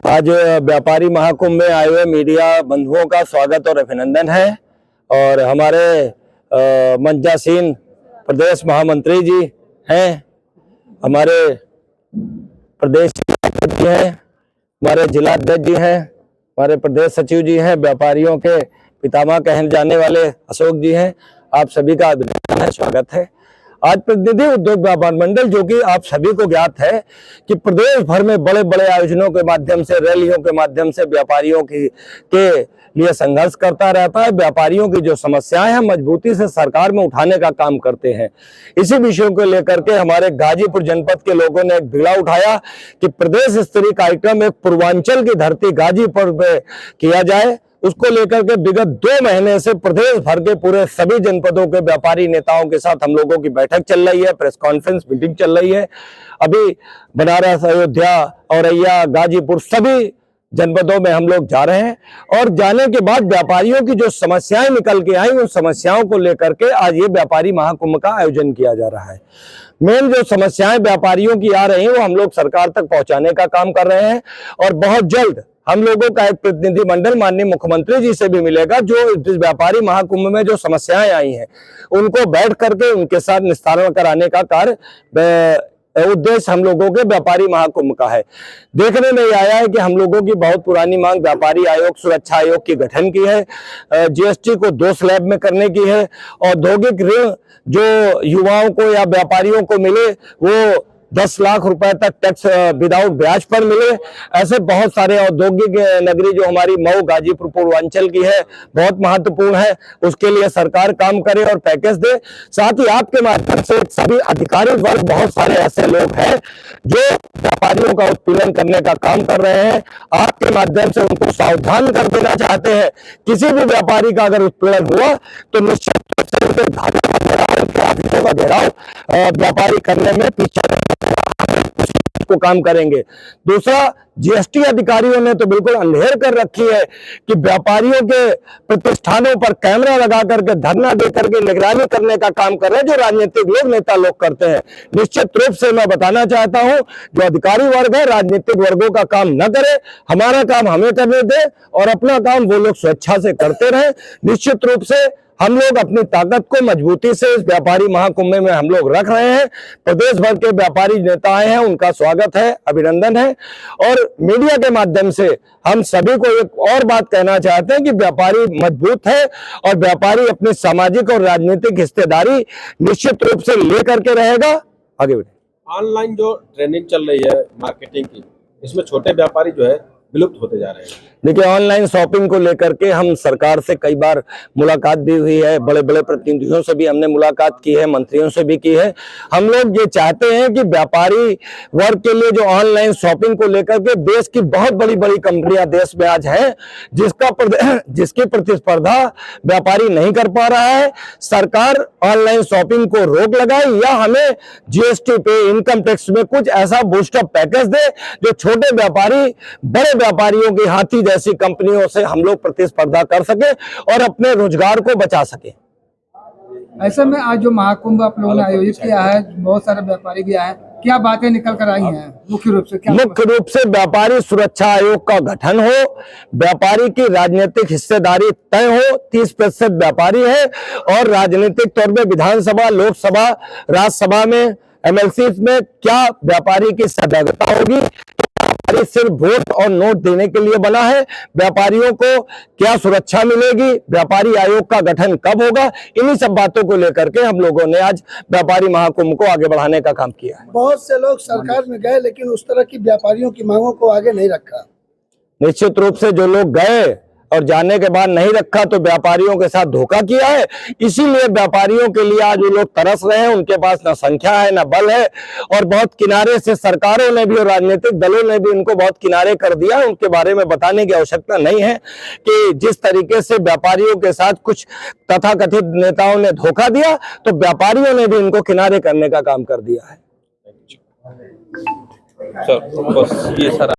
आज व्यापारी महाकुंभ में आए हुए मीडिया बंधुओं का स्वागत और अभिनंदन है। और हमारे मंचासीन प्रदेश महामंत्री जी हैं, हमारे प्रदेश जी हैं, हमारे जिला अध्यक्ष जी हैं, हमारे प्रदेश सचिव जी हैं, व्यापारियों के पितामह कहे जाने वाले अशोक जी हैं। आप सभी का अभिनंदन है, स्वागत है। आज प्रतिनिधि उद्योग व्यापार मंडल, जो कि आप सभी को ज्ञात है कि प्रदेश भर में बड़े बड़े आयोजनों के माध्यम से, रैलियों के माध्यम से व्यापारियों के लिए संघर्ष करता रहता है। व्यापारियों की जो समस्याएं हैं मजबूती से सरकार में उठाने का काम करते हैं। इसी विषयों को लेकर के हमारे गाजीपुर जनपद के लोगों ने एक बीड़ा उठाया कि प्रदेश स्तरीय कार्यक्रम एक पूर्वांचल की धरती गाजीपुर में किया जाए। उसको लेकर के विगत 2 महीने से प्रदेश भर के पूरे सभी जनपदों के व्यापारी नेताओं के साथ हम लोगों की बैठक चल रही है, प्रेस कॉन्फ्रेंस मीटिंग चल रही है। अभी बनारस, अयोध्या, औरैया, गाजीपुर सभी जनपदों में हम लोग जा रहे हैं और जाने के बाद व्यापारियों की जो समस्याएं निकल के आई, उन समस्याओं को लेकर के आज ये व्यापारी महाकुंभ का आयोजन किया जा रहा है। मेन जो समस्याएं व्यापारियों की आ रही हैं वो हम लोग सरकार तक पहुंचाने का काम कर रहे हैं और बहुत जल्द हम लोगों का एक प्रतिनिधि मंडल माननीय मुख्यमंत्री जी से भी मिलेगा, जो इस व्यापारी महाकुंभ में जो समस्याएं आई हैं उनको बैठ करके उनके साथ निस्तारण कराने का कार्य उद्देश्य हम लोगों के व्यापारी महाकुंभ का है। देखने में आया है कि हम लोगों की बहुत पुरानी मांग व्यापारी आयोग, सुरक्षा आयोग की गठन की है, जीएसटी को 2 स्लैब में करने की है, औद्योगिक ऋण जो युवाओं को या व्यापारियों को मिले वो 10 लाख रुपए तक टैक्स विदाउट ब्याज पर मिले। ऐसे बहुत सारे औद्योगिक नगरी जो हमारी मऊ गाजीपुर पूर्वांचल की है बहुत महत्वपूर्ण है, उसके लिए सरकार काम करे और पैकेज दे। साथ ही आपके माध्यम से सभी अधिकारी वर्ग, बहुत सारे ऐसे लोग हैं जो व्यापारियों का उत्पीड़न करने का काम कर रहे हैं, आपके माध्यम से उनको सावधान कर देना चाहते हैं। किसी भी व्यापारी का अगर उत्पीड़न हुआ तो निश्चित रूप से उनके का घेराव व्यापारी करने में पीछे को काम करेंगे। दूसरा, जीएसटी अधिकारियों ने तो बिल्कुल अंधेर कर रखी है कि व्यापारियों के प्रतिष्ठानों पर कैमरा लगा करके, धरना दे करके निगरानी करने का काम कर रहे हैं, जो राजनीतिक लोग, नेता लोग करते हैं। निश्चित रूप से मैं बताना चाहता हूं, जो अधिकारी वर्ग है राजनीतिक वर्गों का काम न करे, हमारा काम हमें करने दे और अपना काम वो लोग स्वेच्छा से करते रहे। निश्चित रूप से हम लोग अपनी ताकत को मजबूती से इस व्यापारी महाकुंभ में हम लोग रख रहे हैं। प्रदेश भर के व्यापारी नेता आए हैं, उनका स्वागत है, अभिनंदन है। और मीडिया के माध्यम से हम सभी को एक और बात कहना चाहते हैं कि व्यापारी मजबूत है और व्यापारी अपनी सामाजिक और राजनीतिक हिस्सेदारी निश्चित रूप से लेकर के रहेगा। आगे बढ़े। ऑनलाइन जो ट्रेनिंग चल रही है मार्केटिंग की, इसमें छोटे व्यापारी जो है विलुप्त होते जा रहे हैं। देखिए, ऑनलाइन शॉपिंग को लेकर के हम सरकार से कई बार मुलाकात भी हुई है, बड़े बड़े प्रतिनिधियों से भी हमने मुलाकात की है, मंत्रियों से भी की है। हम लोग ये चाहते हैं कि व्यापारी वर्ग के लिए जो ऑनलाइन शॉपिंग को लेकर के देश की बहुत बड़ी बड़ी कंपनियां देश में आज हैं, जिसकी प्रतिस्पर्धा व्यापारी नहीं कर पा रहा है, सरकार ऑनलाइन शॉपिंग को रोक लगाए या हमें जीएसटी पे, इनकम टैक्स में कुछ ऐसा बूस्टअप पैकेज दे जो छोटे व्यापारी बड़े व्यापारियों की हाथी जैसी कंपनियों से हम लोग प्रतिस्पर्धा कर सके और अपने रोजगार को बचा सके। ऐसे में आज जो महाकुंभ आप लोगों ने आयोजित किया है, बहुत सारे व्यापारी भी आए, क्या बातें निकल कर आई हैं? मुख्य रूप से व्यापारी सुरक्षा आयोग का गठन हो, व्यापारी की राजनीतिक हिस्सेदारी तय हो, 30% व्यापारी है और राजनीतिक तौर पर विधानसभा, लोकसभा, राज्यसभा में, एमएलसी में क्या व्यापारी की सहभागिता होगी? सिर्फ वोट और नोट देने के लिए बना है? व्यापारियों को क्या सुरक्षा मिलेगी? व्यापारी आयोग का गठन कब होगा? इन्हीं सब बातों को लेकर के हम लोगों ने आज व्यापारी महाकुंभ को आगे बढ़ाने का काम किया है। बहुत से लोग सरकार में गए लेकिन उस तरह की व्यापारियों की मांगों को आगे नहीं रखा। निश्चित रूप से जो लोग गए और जाने के बाद नहीं रखा तो व्यापारियों के साथ धोखा किया है। इसीलिए व्यापारियों के लिए आज वो लोग तरस रहे हैं, उनके पास ना संख्या है ना बल है और बहुत किनारे से सरकारों ने भी और राजनीतिक दलों ने भी उनको बहुत किनारे कर दिया। उनके बारे में बताने की आवश्यकता नहीं है कि जिस तरीके से व्यापारियों के साथ कुछ तथाकथित नेताओं ने धोखा दिया, तो व्यापारियों ने भी इनको किनारे करने का काम कर दिया है। बस ये सारा